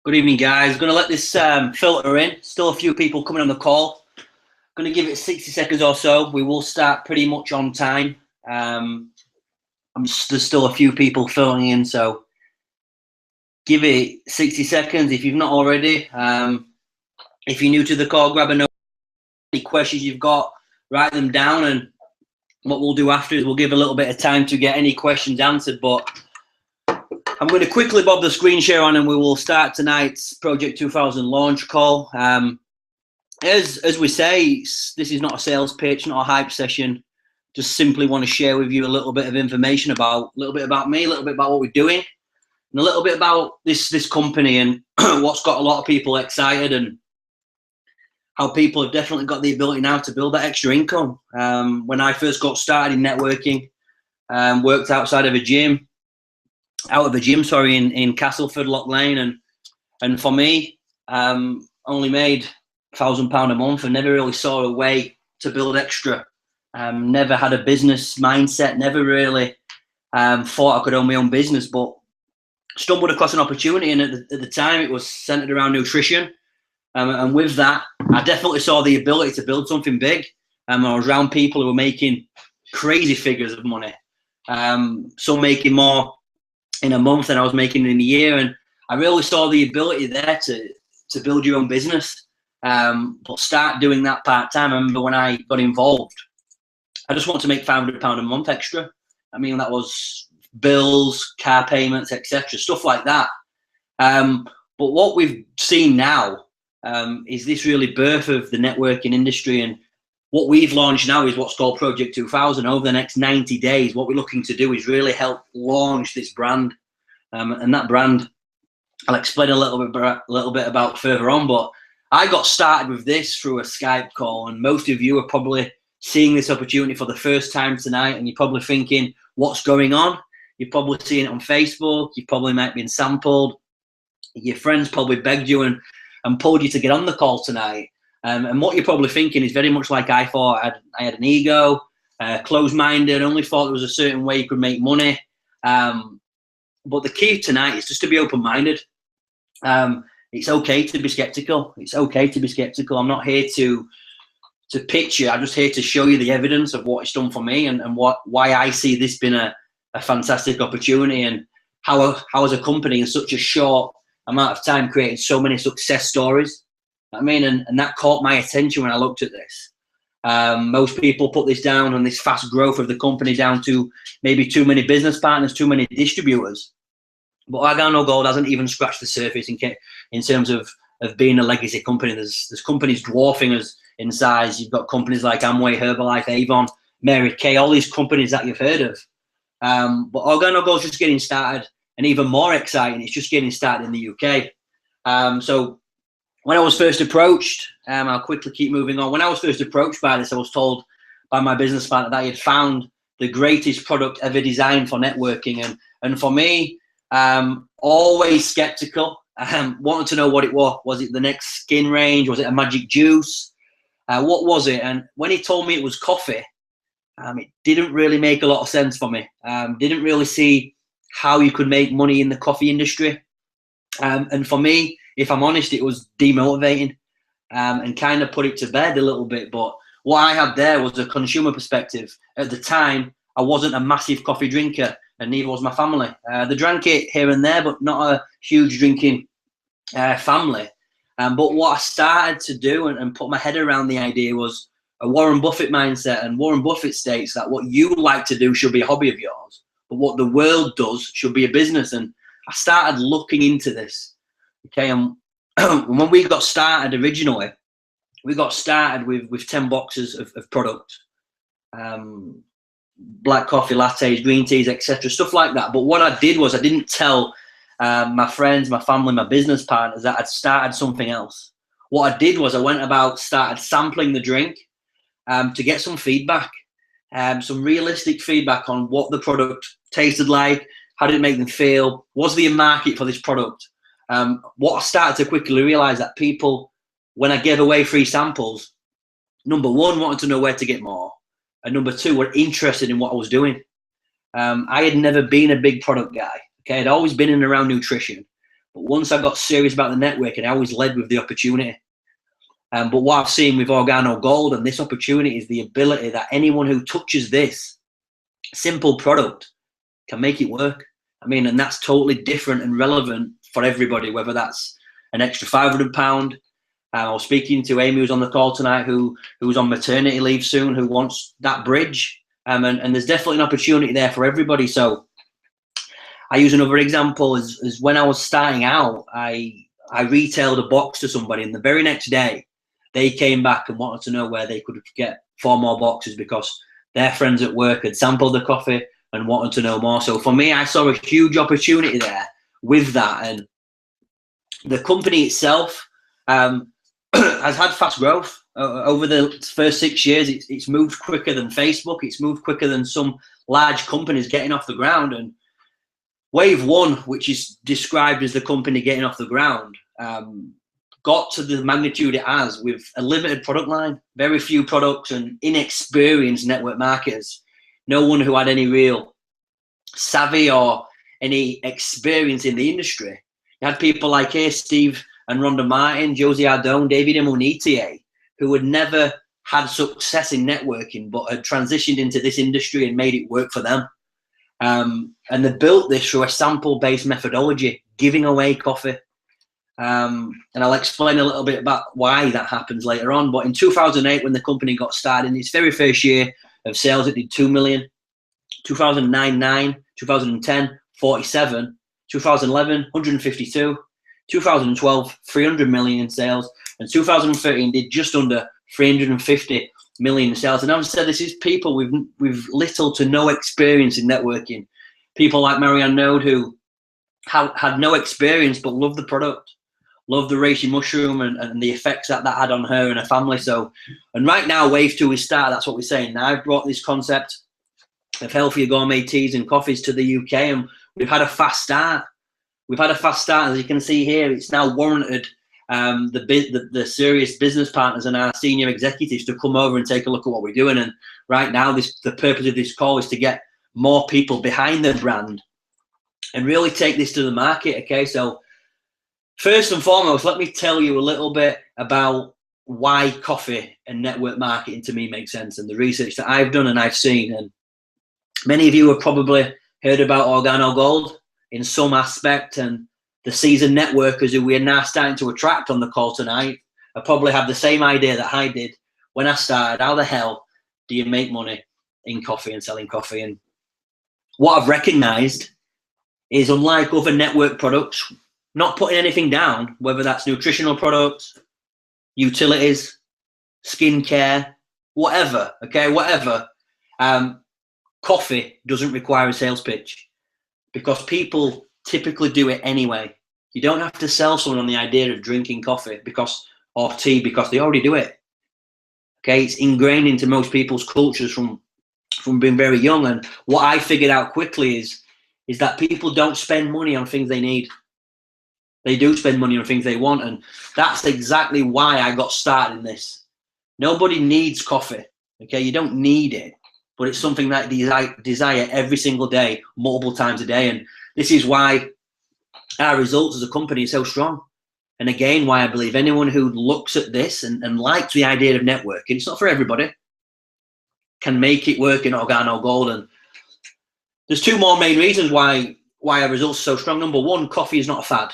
Good evening, guys. Going to let this filter in. Still a few people coming on the call. Going to give it 60 seconds or so. We will start pretty much on time. There's still a few people filling in, so give it 60 seconds if you've not already. If you're new to the call, grab a note. Any questions you've got, write them down, and what we'll do after is we'll give a little bit of time to get any questions answered. But I'm going to quickly bob the screen share on and we will start tonight's Project 2000 launch call. As we say, this is not a sales pitch, not a hype session. Just simply want to share with you a little bit of information about, a little bit about me, a little bit about what we're doing, and a little bit about this company and what's got a lot of people excited and how people have definitely got the ability now to build that extra income. When I first got started in networking, worked outside of a gym, in Castleford, Lock Lane, and for me, only made £1,000 a month and never really saw a way to build extra. Never had a business mindset, never really thought I could own my own business, but stumbled across an opportunity, and at the time it was centered around nutrition. And with that, I definitely saw the ability to build something big. I was around people who were making crazy figures of money, some making more in a month than I was making in a year, and I really saw the ability there to build your own business, but start doing that part-time. I remember when I got involved, I just wanted to make £500 a month extra. I mean, that was bills, car payments, etc., stuff like that. But what we've seen now is this really birth of the networking industry, and what we've launched now is what's called Project 2000. Over the next 90 days, what we're looking to do is really help launch this brand. And that brand, I'll explain a little bit about further on, but I got started with this through a Skype call, and most of you are probably seeing this opportunity for the first time tonight, and you're probably thinking, what's going on? You're probably seeing it on Facebook, you probably might be sampled, your friends probably begged you and pulled you to get on the call tonight. And what you're probably thinking is very much like I thought. I had an ego, closed-minded, only thought there was a certain way you could make money. But the key tonight is just to be open-minded. It's okay to be skeptical. It's okay to be skeptical. I'm not here to pitch you. I'm just here to show you the evidence of what it's done for me and why I see this being a fantastic opportunity, and how as a company in such a short amount of time created so many success stories. I mean, and that caught my attention when I looked at this. Most people put this down on this fast growth of the company down to maybe too many business partners, too many distributors. But Argano Gold hasn't even scratched the surface in terms of being a legacy company. There's companies dwarfing us in size. You've got companies like Amway, Herbalife, Avon, Mary Kay, all these companies that you've heard of. But Argano Gold's just getting started, and even more exciting, it's just getting started in the UK. So when I was first approached, I'll quickly keep moving on. When I was first approached by this, I was told by my business partner that he had found the greatest product ever designed for networking. And for me, always skeptical, wanted to know what it was. Was it the next skin range? Was it a magic juice? What was it? And when he told me it was coffee, it didn't really make a lot of sense for me. Didn't really see how you could make money in the coffee industry. And for me, if I'm honest, it was demotivating, and kind of put it to bed a little bit. But what I had there was a consumer perspective. At the time, I wasn't a massive coffee drinker, and neither was my family. They drank it here and there, but not a huge drinking family. But what I started to do and put my head around the idea was a Warren Buffett mindset. And Warren Buffett states that what you like to do should be a hobby of yours, but what the world does should be a business. And I started looking into this. Okay, and when we got started originally, we got started with 10 boxes of product, black coffee, lattes, green teas, etc., stuff like that. But what I did was I didn't tell my friends, my family, my business partners that I'd started something else. What I did was I went about, started sampling the drink to get some feedback, some realistic feedback on what the product tasted like, how did it make them feel, was there a market for this product? What I started to quickly realize that people, when I gave away free samples, number one, wanted to know where to get more, and number two, were interested in what I was doing. I had never been a big product guy. Okay, I'd always been in and around nutrition, but once I got serious about the networking, I always led with the opportunity. But what I've seen with Organo Gold and this opportunity is the ability that anyone who touches this simple product can make it work. I mean, and that's totally different and relevant for everybody, whether that's an extra £500. I was speaking to Amy, who's on the call tonight, who's on maternity leave soon, who wants that bridge. And there's definitely an opportunity there for everybody. So I use another example is when I was starting out, I retailed a box to somebody, and the very next day they came back and wanted to know where they could get 4 more boxes because their friends at work had sampled the coffee and wanted to know more. So for me, I saw a huge opportunity there with that. And the company itself has had fast growth over the first 6 years. It's moved quicker than Facebook. It's moved quicker than some large companies getting off the ground. And wave one, which is described as the company getting off the ground, got to the magnitude it has with a limited product line, very few products, and inexperienced network marketers. No one who had any real savvy or any experience in the industry. You had people like here, Steve and Rhonda Martin, Josie Ardone, David Emunitier, who had never had success in networking, but had transitioned into this industry and made it work for them. And they built this through a sample-based methodology, giving away coffee. And I'll explain a little bit about why that happens later on. But in 2008, when the company got started, in its very first year of sales, it did 2 million. 2009, 9. 2010, 47. 2011, 152. 2012, 300 million in sales. And 2013 did just under 350 million in sales. And as I said, this is people with little to no experience in networking. People like Marianne Node, who had no experience but loved the product, loved the reishi mushroom and the effects that had on her and her family. So, and right now, wave 2 is started. That's what we're saying. Now I've brought this concept of healthier gourmet teas and coffees to the UK, and we've had a fast start. We've had a fast start, as you can see here. It's now warranted the serious business partners and our senior executives to come over and take a look at what we're doing. And right now, the purpose of this call is to get more people behind the brand and really take this to the market. Okay, so first and foremost, let me tell you a little bit about why coffee and network marketing to me makes sense, and the research that I've done and I've seen. And many of you have probably heard about Organo Gold in some aspect, and the seasoned networkers who we're now starting to attract on the call tonight I probably have the same idea that I did when I started. How the hell do you make money in coffee and selling coffee? And what I've recognized is, unlike other network products, not putting anything down, whether that's nutritional products, utilities, skincare, whatever, okay, whatever, coffee doesn't require a sales pitch because people typically do it anyway. You don't have to sell someone on the idea of drinking coffee or tea because they already do it. Okay, it's ingrained into most people's cultures from being very young. And what I figured out quickly is that people don't spend money on things they need. They do spend money on things they want, and that's exactly why I got started in this. Nobody needs coffee. Okay, you don't need it, but it's something that you desire every single day, multiple times a day. And this is why our results as a company are so strong. And again, why I believe anyone who looks at this and likes the idea of networking, it's not for everybody, can make it work in Organo Gold. And there's 2 more main reasons why our results are so strong. Number one, coffee is not a fad.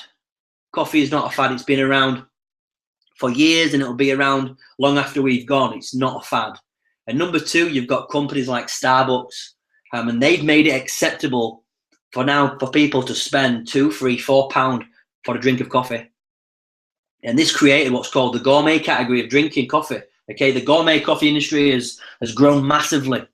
Coffee is not a fad. It's been around for years and it'll be around long after we've gone. It's not a fad. And number 2, you've got companies like Starbucks, and they've made it acceptable for people to spend £2, £3, £4 for a drink of coffee. And this created what's called the gourmet category of drinking coffee. Okay, the gourmet coffee industry has grown massively.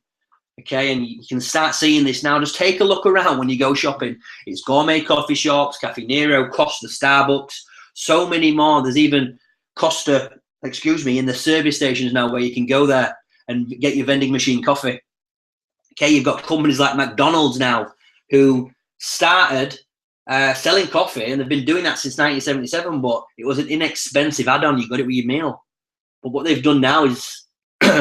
Okay, and you can start seeing this now. Just take a look around when you go shopping. It's gourmet coffee shops, Cafe Nero, Costa, Starbucks, so many more. There's even Costa, in the service stations now where you can go there and get your vending machine coffee. Okay, you've got companies like McDonald's now who started selling coffee, and they've been doing that since 1977, but it was an inexpensive add-on. You got it with your meal. But what they've done now is,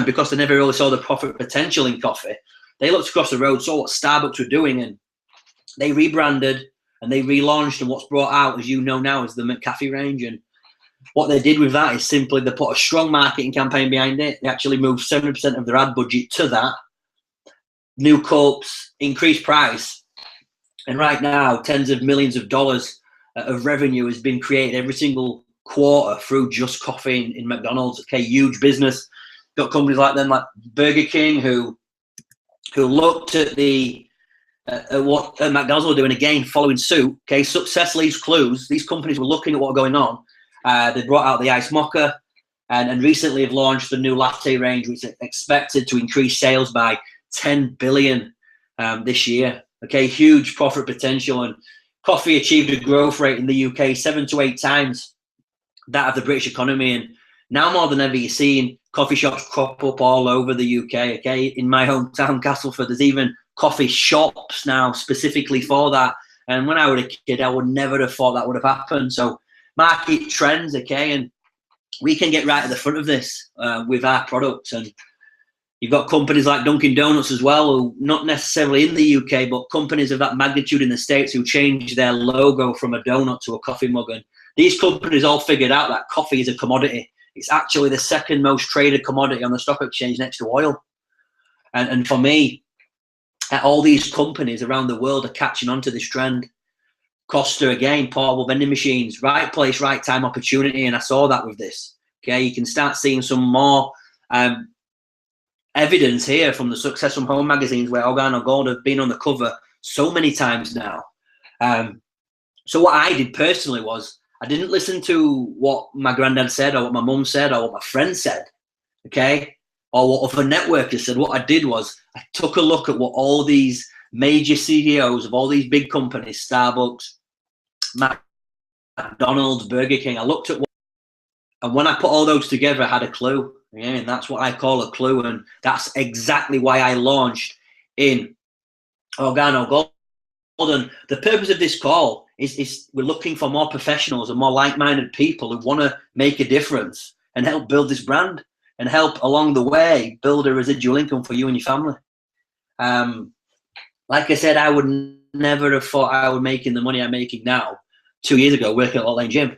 because they never really saw the profit potential in coffee, they looked across the road, saw what Starbucks were doing, and they rebranded and they relaunched. And what's brought out, as you know now, is the McCafe range. And what they did with that is simply they put a strong marketing campaign behind it. They actually moved 70% of their ad budget to that. New cups, increased price. And right now, tens of millions of dollars of revenue has been created every single quarter through just coffee in McDonald's. Okay, huge business. Got companies like them, like Burger King, who looked at what McDonald's were doing, again following suit. Okay, success leaves clues. These companies were looking at what was going on. They brought out the Ice Mocha, and recently have launched the new latte range, which is expected to increase sales by 10 billion this year. Okay, huge profit potential. And coffee achieved a growth rate in the UK 7 to 8 times that of the British economy. And now more than ever, you're seeing coffee shops crop up all over the UK. Okay, in my hometown, Castleford, there's even coffee shops now specifically for that. And when I was a kid, I would never have thought that would have happened. So market trends, okay, and we can get right at the front of this with our products. And you've got companies like Dunkin' Donuts as well, who not necessarily in the UK, but companies of that magnitude in the States who changed their logo from a donut to a coffee mug. And these companies all figured out that coffee is a commodity. It's actually the second most traded commodity on the stock exchange next to oil. And for me, all these companies around the world are catching on to this trend. Costa, again, portable vending machines, right place, right time, opportunity. And I saw that with this. Okay, you can start seeing some more evidence here from the Success from Home magazines, where Organo Gold have been on the cover so many times now. So what I did personally was, I didn't listen to what my granddad said or what my mum said or what my friend said, okay, or what other networkers said. What I did was I took a look at what all these major CEOs of all these big companies, Starbucks, McDonald's, Burger King, I looked at what, and when I put all those together, I had a clue. Yeah, and that's what I call a clue. And that's exactly why I launched in Organo Gold. And the purpose of this call is we're looking for more professionals and more like-minded people who want to make a difference and help build this brand and help along the way build a residual income for you and your family. Like I said, I would never have thought I would making the money I'm making now 2 years ago working at Lot Lane Gym.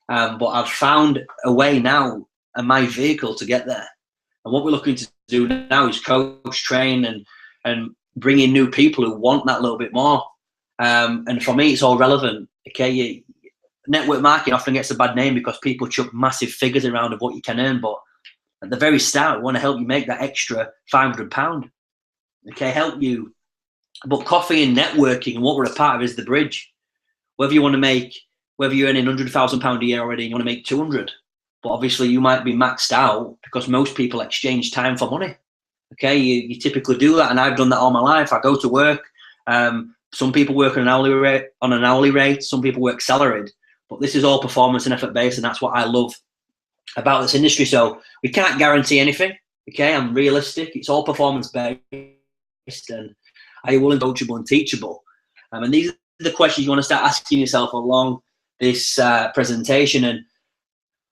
But I've found a way now and my vehicle to get there. And what we're looking to do now is coach, train, and bring in new people who want that little bit more. And for me, it's all relevant. Okay, network marketing often gets a bad name because people chuck massive figures around of what you can earn. But at the very start, we want to help you make that extra £500. Okay, help you. But coffee and networking and what we're a part of is the bridge. Whether you're earning £100,000 a year already and you want to make 200, but obviously you might be maxed out because most people exchange time for money. Okay, you typically do that, and I've done that all my life. I go to work. Some people work on an hourly rate. Some people work salaried. But this is all performance and effort based, and that's what I love about this industry. So we can't guarantee anything. Okay, I'm realistic. It's all performance based, and are you willing, coachable, and teachable? And these are the questions you want to start asking yourself along this presentation. And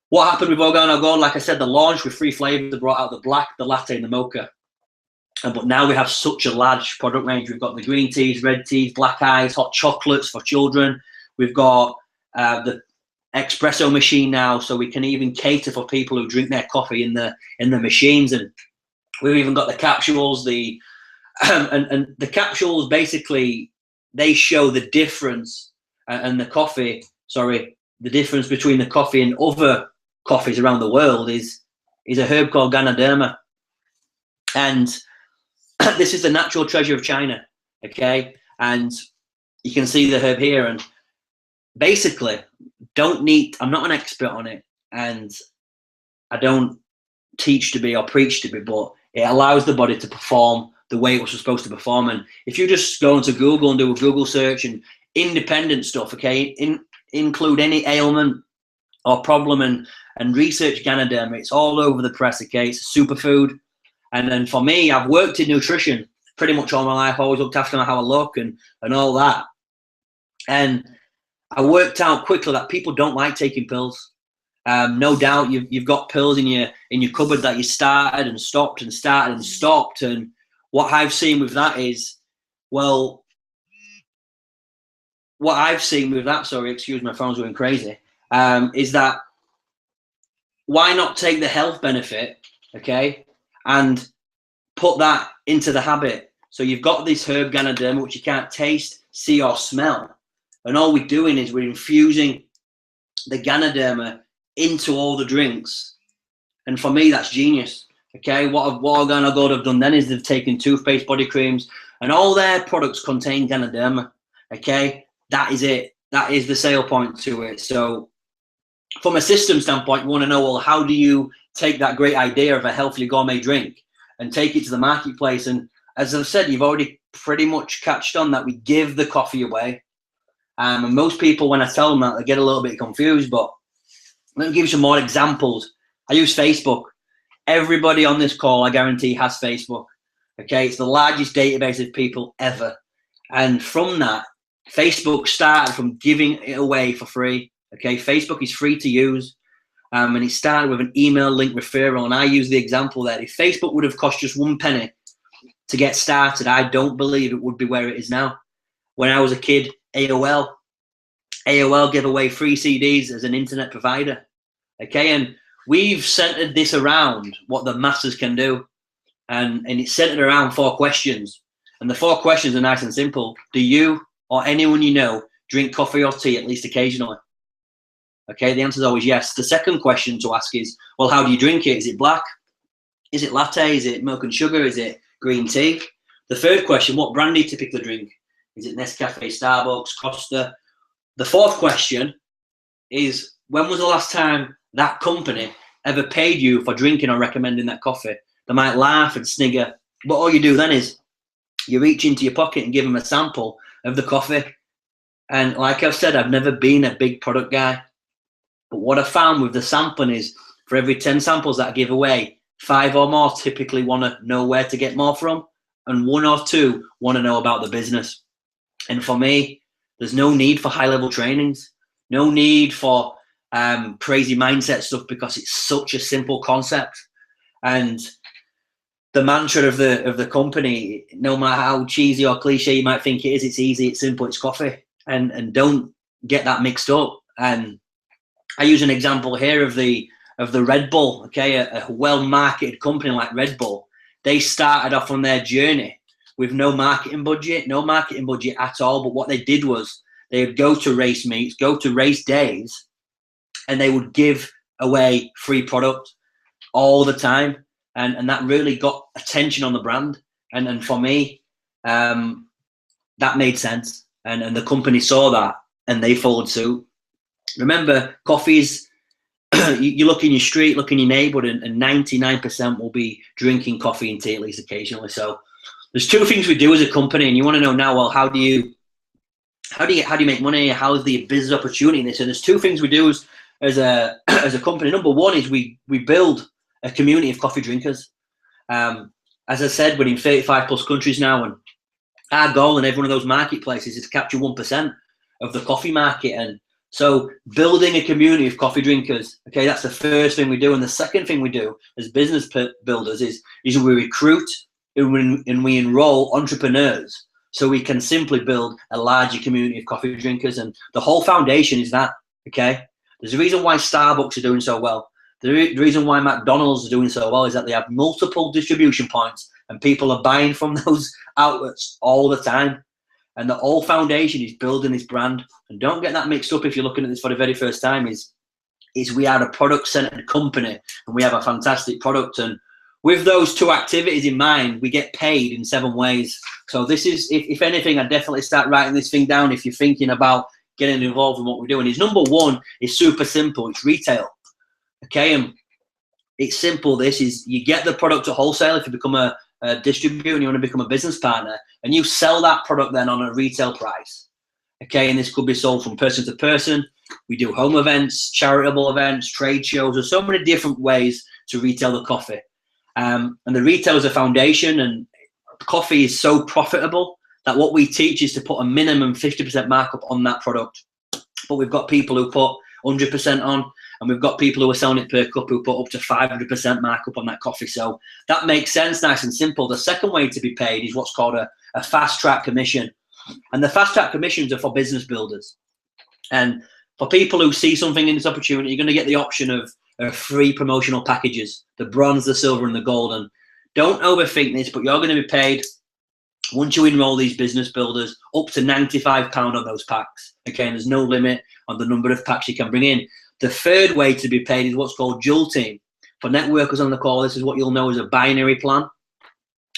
what happened with Organo Gold? Like I said, the launch with 3 flavors. They brought out the black, the latte, and the mocha. But now we have such a large product range. We've got the green teas, red teas, black ice, hot chocolates for children. We've got the espresso machine now, so we can even cater for people who drink their coffee in the machines. And we've even got the capsules. And the capsules, basically, they show the difference and the coffee. Sorry, the difference between the coffee and other coffees around the world is a herb called Ganoderma, and this is the natural treasure of China. Okay, and you can see the herb here, and basically I'm not an expert on it, and I don't teach to be or preach to be, but it allows the body to perform the way it was supposed to perform. And if you just go into Google and do a Google search and independent stuff, okay, include any ailment or problem and research Ganoderma, it's all over the press, okay? It's a superfood. And then for me, I've worked in nutrition pretty much all my life, always looked after how I look and all that. And I worked out quickly that people don't like taking pills. No doubt you've got pills in your cupboard that you started and stopped and started and stopped. And what I've seen with that is, well, what I've seen with that, sorry, excuse my phone's going crazy, is that why not take the health benefit, okay, and put that into the habit. So you've got this herb Ganoderma, which you can't taste, see, or smell. And all we're doing is we're infusing the Ganoderma into all the drinks. And for me, that's genius. Okay, what Organogold have done then is they've taken toothpaste, body creams, and all their products contain Ganoderma. Okay, that is it. That is the sale point to it. So from a system standpoint, you want to know, well, how do you take that great idea of a healthy gourmet drink and take it to the marketplace? And as I've said, you've already pretty much catched on that we give the coffee away. And most people, when I tell them that, they get a little bit confused. But let me give you some more examples. I use Facebook. Everybody on this call, I guarantee, has Facebook. Okay, it's the largest database of people ever. And from that, Facebook started from giving it away for free. Okay, Facebook is free to use. And it started with an email link referral. And I use the example that if Facebook would have cost just 1 penny to get started, I don't believe it would be where it is now. When I was a kid, AOL gave away free CDs as an internet provider. Okay, and we've centered this around what the masses can do. And it's centered around 4 questions. And the 4 questions are nice and simple. Do you or anyone you know drink coffee or tea at least occasionally? Okay, the answer is always yes. The second question to ask is, well, how do you drink it? Is it black? Is it latte? Is it milk and sugar? Is it green tea? The third question, what brand do you typically drink? Is it Nescafe, Starbucks, Costa? The fourth question is, when was the last time that company ever paid you for drinking or recommending that coffee? They might laugh and snigger, but all you do then is you reach into your pocket and give them a sample of the coffee. And like I've said, I've never been a big product guy. But what I found with the sampling is, for every 10 samples that I give away, 5 or more typically want to know where to get more from, and 1 or 2 want to know about the business. And for me, there's no need for high-level trainings, no need for crazy mindset stuff, because it's such a simple concept. And the mantra of the company, no matter how cheesy or cliche you might think it is, it's easy, it's simple, it's coffee. And don't get that mixed up. And I use an example here of the Red Bull, okay, a well-marketed company like Red Bull. They started off on their journey with no marketing budget at all. But what they did was they would go to race meets, go to race days, and they would give away free product all the time. And that really got attention on the brand. And for me, that made sense. And the company saw that and they followed suit. Remember, coffee's, you look in your street, look in your neighborhood, and 99% will be drinking coffee and tea at least occasionally. So there's 2 things we do as a company, and you want to know now, well, how do you make money? How's the business opportunity in this? And there's 2 things we do as a company. Number 1 is we build a community of coffee drinkers. As I said, we're in 35 plus countries now, and our goal in every one of those marketplaces is to capture 1% of the coffee market. And so building a community of coffee drinkers, okay, that's the first thing we do. And the second thing we do as business builders is we recruit and we enroll entrepreneurs so we can simply build a larger community of coffee drinkers. And the whole foundation is that, okay? There's a reason why Starbucks are doing so well. The reason why McDonald's are doing so well is that they have multiple distribution points and people are buying from those outlets all the time. And the whole foundation is building this brand. And don't get that mixed up if you're looking at this for the very first time, is we are a product-centered company and we have a fantastic product. And with those 2 activities in mind, we get paid in 7 ways. So this is, if anything, I'd definitely start writing this thing down if you're thinking about getting involved in what we're doing is, number one, is super simple. It's retail. Okay, and it's simple. This is, you get the product at wholesale if you become a distributor and you want to become a business partner, and you sell that product then on a retail price. Okay, and this could be sold from person to person. We do home events, charitable events, trade shows. There's so many different ways to retail the coffee. And the retail is a foundation, and coffee is so profitable that what we teach is to put a minimum 50% markup on that product. But we've got people who put 100% on, and we've got people who are selling it per cup who put up to 500% markup on that coffee. So that makes sense, nice and simple. The second way to be paid is what's called a fast track commission. And the fast track commissions are for business builders. And for people who see something in this opportunity, you're going to get the option of free promotional packages, the bronze, the silver, and the gold. And don't overthink this, but you're going to be paid, once you enroll these business builders, up to £95 on those packs. Okay, and there's no limit on the number of packs you can bring in. The third way to be paid is what's called Jewel Team. For networkers on the call, this is what you'll know as a binary plan.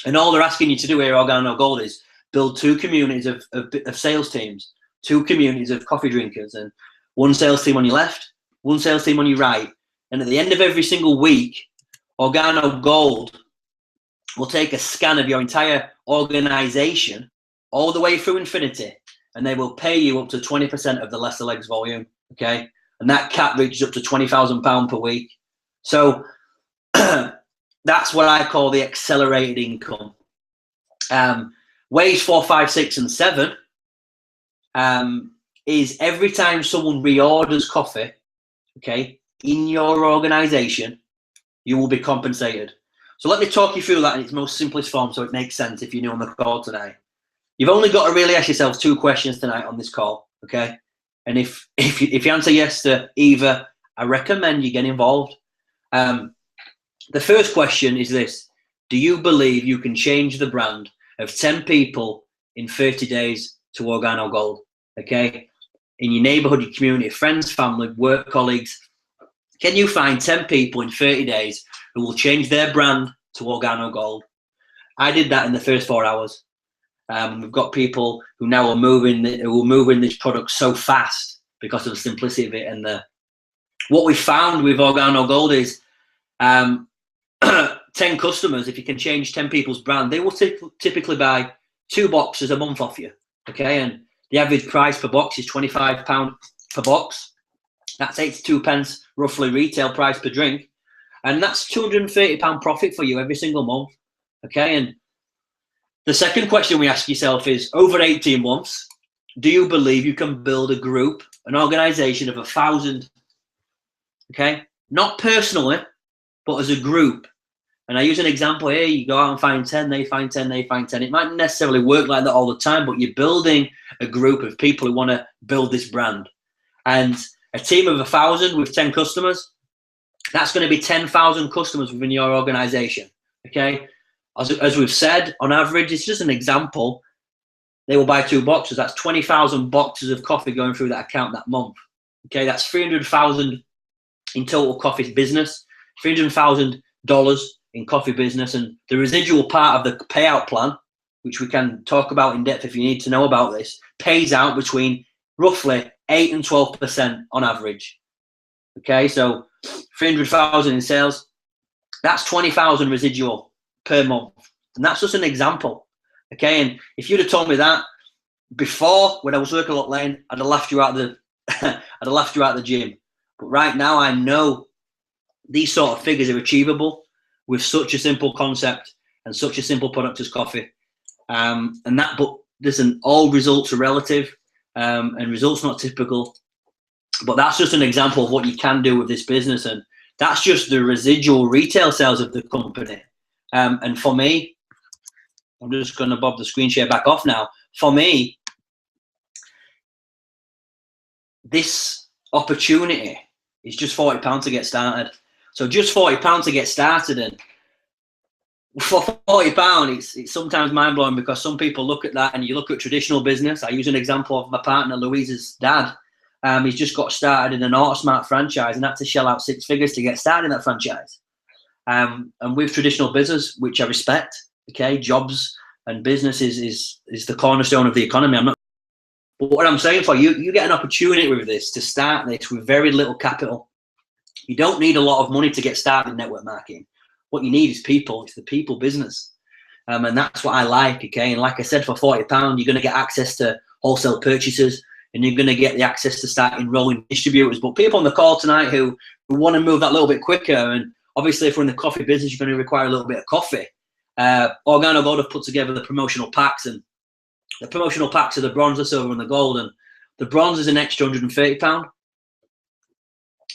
And all they're asking you to do here at Organo Gold is build 2 communities of sales teams, 2 communities of coffee drinkers, and 1 sales team on your left, 1 sales team on your right. And at the end of every single week, Organo Gold will take a scan of your entire organization all the way through infinity, and they will pay you up to 20% of the lesser legs volume. Okay, and that cap reaches up to £20,000 per week. So that's what I call the accelerated income. Ways 4, 5, 6, and 7 is every time someone reorders coffee, okay, in your organization, you will be compensated. So let me talk you through that in its most simplest form so it makes sense if you're new on the call tonight. You've only got to really ask yourself 2 questions tonight on this call, okay? And if you answer yes to either, I recommend you get involved. The first question is this: do you believe you can change the brand of 10 people in 30 days to Organo Gold? Okay, in your neighborhood, your community, friends, family, work colleagues, can you find 10 people in 30 days who will change their brand to Organo Gold? I did that in the first 4 hours. We've got people who now are moving this product so fast because of the simplicity of it. And what we found with Organo Gold is 10 customers, if you can change 10 people's brand, they will typically buy 2 boxes a month off you. Okay, and the average price per box is £25 per box. That's 82 pence roughly retail price per drink, and that's £230 profit for you every single month. Okay, and the second question we ask yourself is, over 18 months, do you believe you can build a group, an organization of 1,000? Okay, not personally, but as a group. And I use an example here: you go out and find 10, they find 10, they find 10. It might not necessarily work like that all the time, but you're building a group of people who want to build this brand. And a team of 1,000 with 10 customers, that's going to be 10,000 customers within your organization. Okay, as we've said, on average, it's just an example, they will buy 2 boxes. That's 20,000 boxes of coffee going through that account that month. Okay, that's 300,000 in total coffee business, $300,000 in coffee business, and the residual part of the payout plan, which we can talk about in depth if you need to know about this, pays out between roughly 8 and 12% on average. Okay, so 300,000 in sales, that's 20,000 residual per month, and that's just an example. Okay, and if you'd have told me that before, when I was working a lot lane, I'd have laughed you out the I'd have laughed you out the gym. But right now, I know these sort of figures are achievable with such a simple concept and such a simple product as coffee. But listen, all results are relative, and results not typical. But that's just an example of what you can do with this business, and that's just the residual retail sales of the company. And for me, I'm just going to bob the screen share back off now. For me, this opportunity is just £40 to get started. So just £40 to get started, and for £40, it's sometimes mind-blowing, because some people look at that, and you look at traditional business. I use an example of my partner Louise's dad. He's just got started in an AutoSmart franchise and had to shell out 6 figures to get started in that franchise. And with traditional business, which I respect, okay, jobs and business is the cornerstone of the economy. But what I'm saying for you, you get an opportunity with this to start this with very little capital. You don't need a lot of money to get started in network marketing. What you need is people. It's the people business. And that's what I like, okay? And like I said, for £40, you're going to get access to wholesale purchases, and you're going to get the access to start enrolling distributors. But people on the call tonight who want to move that little bit quicker, and obviously if we're in the coffee business, you're going to require a little bit of coffee. Organo Gold have put together the promotional packs, and the promotional packs are the bronze, the silver, and the gold. And the bronze is an extra £130.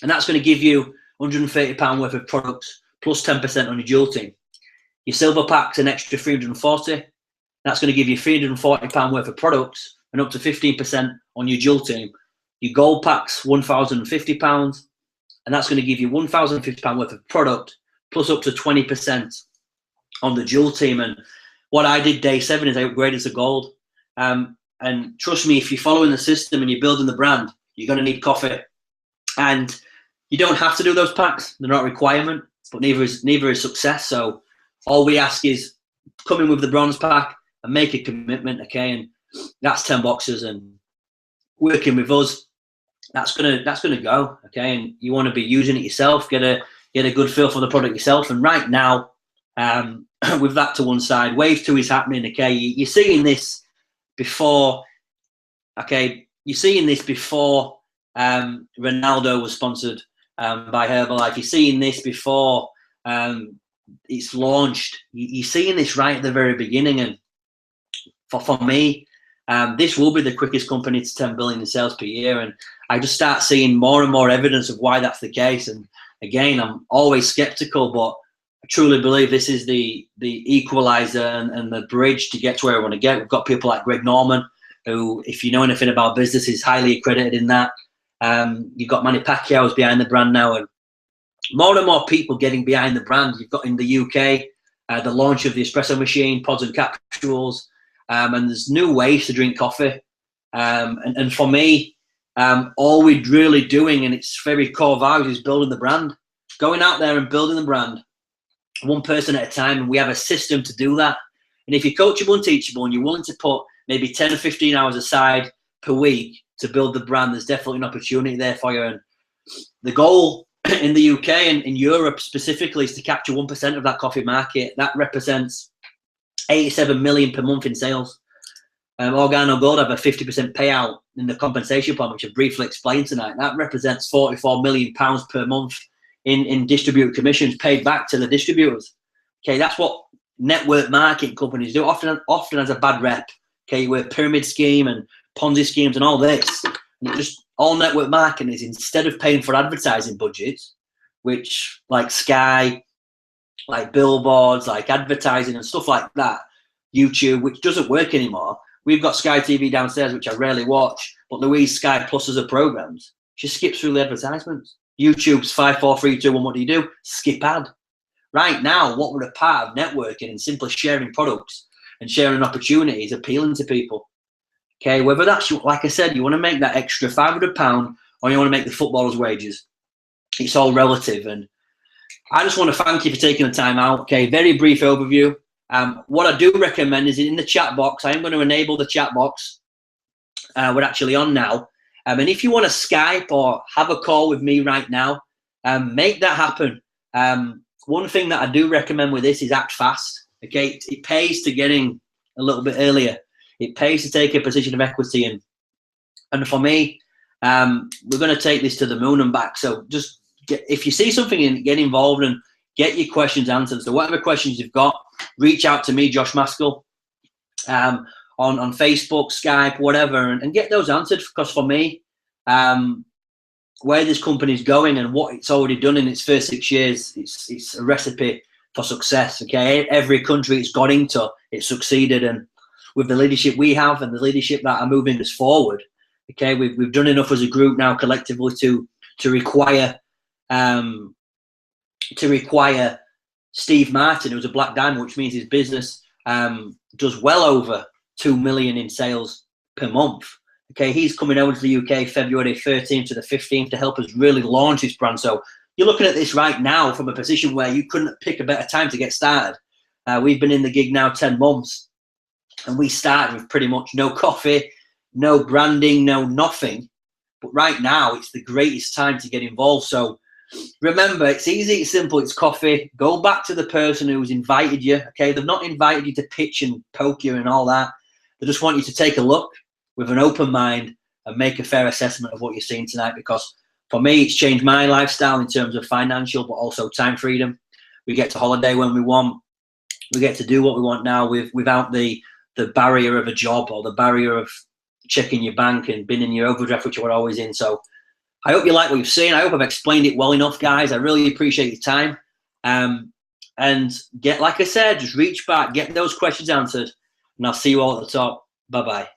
And that's going to give you £130 worth of products plus 10% on your dual team. Your silver pack's an extra $340. That's going to give you £340 worth of products and up to 15% on your dual team. Your gold pack's £1,050, and that's going to give you £1,050 worth of product plus up to 20% on the dual team. And what I did day 7 is I upgraded to gold. And trust me, if you're following the system and you're building the brand, you're going to need coffee. And you don't have to do those packs; they're not a requirement, but neither is success. So all we ask is come in with the bronze pack and make a commitment, okay? And that's 10 boxes, and working with us, that's gonna go, okay? And you want to be using it yourself, get a good feel for the product yourself. And right now, with that to one side, wave 2 is happening, okay? You're seeing this before, okay? You're seeing this before Ronaldo was sponsored by Herbalife. You're seeing this before it's launched. You're seeing this right at the very beginning. And for me, this will be the quickest company to 10 billion in sales per year. And I just start seeing more and more evidence of why that's the case. And again, I'm always skeptical, but I truly believe this is the equalizer and the bridge to get to where I want to get. We've got people like Greg Norman, who, if you know anything about business, is highly accredited in that. You've got Manny Pacquiao's behind the brand now, and more people getting behind the brand. You've got in the UK the launch of the espresso machine, pods and capsules, and there's new ways to drink coffee. And for me, all we're really doing, and it's very core values, is building the brand, going out there and building the brand, one person at a time. And we have a system to do that. And if you're coachable and teachable, and you're willing to put maybe 10 or 15 hours aside per week to build the brand, there's definitely an opportunity there for you. And the goal in the UK and in Europe specifically is to capture 1% of that coffee market. That represents 87 million per month in sales. Organo Gold have a 50% payout in the compensation plan, which I briefly explained tonight. That represents £44 million per month in distributor commissions paid back to the distributors. Okay, that's what network marketing companies do. Often has a bad rep. Okay, with pyramid scheme and Ponzi schemes and all this. And it just all network marketing is, instead of paying for advertising budgets, which like Sky, like billboards, like advertising and stuff like that, YouTube, which doesn't work anymore. We've got Sky TV downstairs, which I rarely watch, but Louise Sky Plus as a programs, she skips through the advertisements. YouTube's 5, 4, 3, 2, 1. What do? Skip ad. Right now, what we're a part of networking and simply sharing products and sharing opportunities, appealing to people. Okay, whether that's, like I said, you want to make that extra £500 or you want to make the footballers' wages, it's all relative. And I just want to thank you for taking the time out. Okay, very brief overview. What I do recommend is in the chat box. I am going to enable the chat box. We're actually on now. And if you want to Skype or have a call with me right now, make that happen. One thing that I do recommend with this is act fast. Okay, it pays to get in a little bit earlier. It pays to take a position of equity in. And for me, we're going to take this to the moon and back. So just if you see something, get involved and get your questions answered. So whatever questions you've got, reach out to me, Josh Maskell, on Facebook, Skype, whatever, and get those answered. Because for me, where this company's going and what it's already done in its first 6 years, it's a recipe for success. Okay, every country it's got into, it succeeded. And with the leadership we have and the leadership that are moving us forward, okay, we've done enough as a group now collectively to require Steve Martin, who's a black diamond, which means his business does well over 2 million in sales per month. Okay, he's coming over to the UK February 13th to the 15th to help us really launch this brand. So you're looking at this right now from a position where you couldn't pick a better time to get started. We've been in the gig now 10 months, and we started with pretty much no coffee, no branding, no nothing. But right now, it's the greatest time to get involved. So remember, it's easy, it's simple, it's coffee. Go back to the person who's invited you, okay? They've not invited you to pitch and poke you and all that. They just want you to take a look with an open mind and make a fair assessment of what you're seeing tonight, because for me, it's changed my lifestyle in terms of financial, but also time freedom. We get to holiday when we want. We get to do what we want now without the barrier of a job or the barrier of checking your bank and being in your overdraft, which we're always in. So I hope you like what you've seen. I hope I've explained it well enough, guys. I really appreciate your time. And like I said, just reach back, get those questions answered, and I'll see you all at the top. Bye-bye.